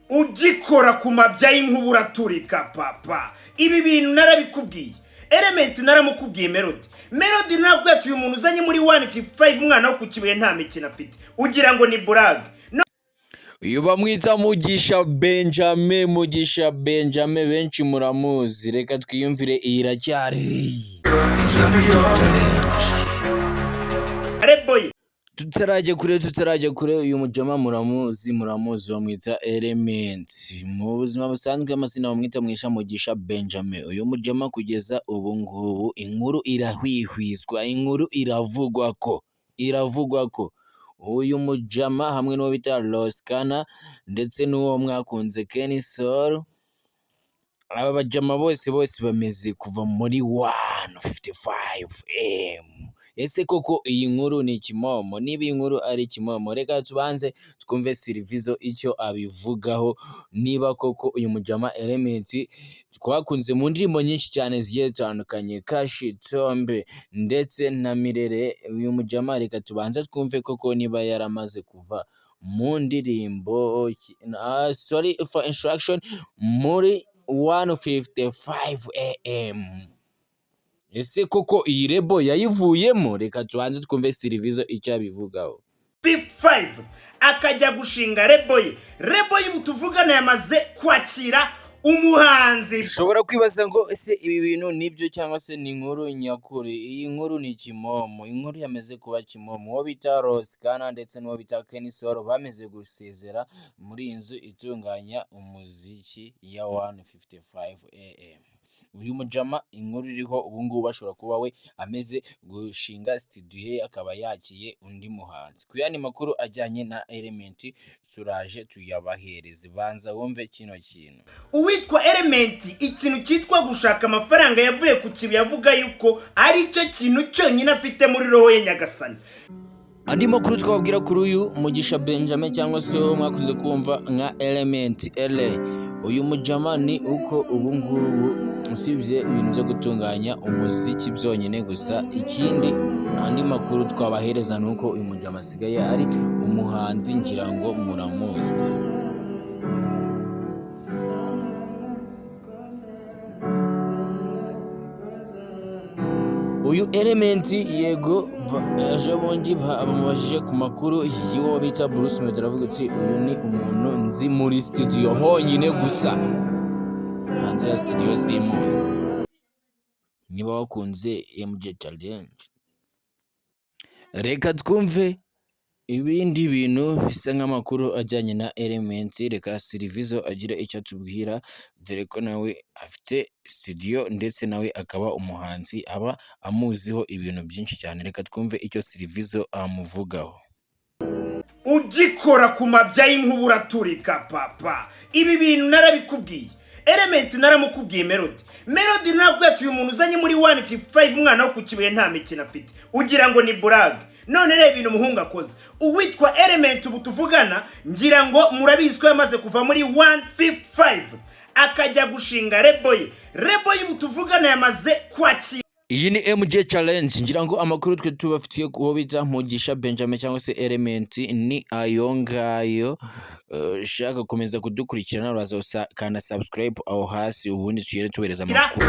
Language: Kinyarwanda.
ugikora ku mabya y'inkuba uraturika papa. Ibi bintu narabikubwiye. Element naramukubwiye Melody nabwo ati uyu muntu uzanye muri 155 umwana wo ku Kibuye nta mikino afite. Ugira ngo ni brag. Uyu bamwita Mugisha Benjamin benshi muramuzi. Reka twiyumvire iracyari Reboy tutarajya kure uyu mujama muramuzi bamwita Element. Mu buzima busanzwe amazina bamwita mwisha Mugisha Benjamin. Uyu mujama kugeza ubu ngubu inkuru irahwihwizwa, inkuru iravugwa ko uyu mujama hamwe n'uwo bita Roskana ndetse n'uwo mwakunze Kenny Soul, aba bajama bose bameze kuva muri 155M. Ese koko iyi nkuru ni kimomo? Niba iyi nkuru ari kimomo, reka tubanze twumve Silvizo icyo abivugaho. Niba koko uyu mujama Element twakunze mu ndirimbo nyinshi cyane zigiye zitandukanye, Kashi Tombe ndetse na Mirere, uyu mujama reka tubanze twumve koko niba yaramaze kuva mu ndirimbo sorry for instruction muri 155am. Ese koko iyi rebo yayivuyemo? Reka tubanze twumve Silvizo icyo abivugaho. 55 akajya gushinga Reboy butuvugana yamaze kwakira umuhanzi. Ushobora kwibaza ngo ese ibi bintu nibyo cyangwa se ni inkuru nyakuri? Iyi nkuru ni kimomo, inkuru yameze kuba kimomo. Uwo bita Roskana ndetse n'uwo bita Kenny Soul bameze gusezera muri iyi nzu itunganya umuziki ya 155am. Uyu mujama inkuru iriho ubu ngubu bashobora kuba we ameze gushinga studio ye, akaba yakiye undi muhanzi. Ku yandi makuru ajyanye na Element turaje tuyabahereze, banza wumve kino kintu. Uwitwa Element ikintu cyitwa gushaka amafaranga yavuye ku Kibuye avuga yuko ari cyo kintu cyonyine afite muri roho ye nyagasani. Andi makuru twababwira kuri uyu Mugisha Benjamin cyangwa se mwakuze kumva nka Element LA. Uyu mujama ni uko ubu ngubu usibye ibintu byo gutunganya umuziki byonyine gusa, ikindi andi makuru twabahereza nuko uyu mujama asigaye ari umuhanzi, ngira ngo muramuzi. Uyu Element yego ejo bundi bamubajije ku makuru y'uwo bita Bruce Melody, aravuga ati uyu ni umuntu nzi muri studio honyine gusa, hanze ya studio simuzi. Niba wakunze MJ Challenge, reka twumve ibindi bintu bisa nk'amakuru ajyanye na Element. Reka Silvizo agira icyo atubwira, dore ko nawe afite studio ndetse nawe akaba umuhanzi, aba amuziho ibintu byinshi cyane. Reka twumve icyo Silvizo amuvugaho. Ugikora ku mabya y'inkuba uraturika papa. Ibi bintu narabikubwiye. Element naramukubwiye Melody nabwo ati uyu muntu uzanye muri 155 umwana wo ku Kibuye nta mikino afite. Ugira ngo ni brag. None reba ibintu umuhungu akoze. Uwitwa Element ubu tuvugana ngira ngo murabizi ko yamaze kuva muri 155 akajya gushinga Reboy butuvugana yamaze kwakira. Iyi ni MJ Challenge, ngira ngo amakuru twe tubafitiye kuwo bita Mugisha Benjamin cyangwa se Element ni ayo ngayo. Shaka komeza kudukurikirana, uraza kana subscribe aho hasi, ubundi tuyere tubereza amakuru.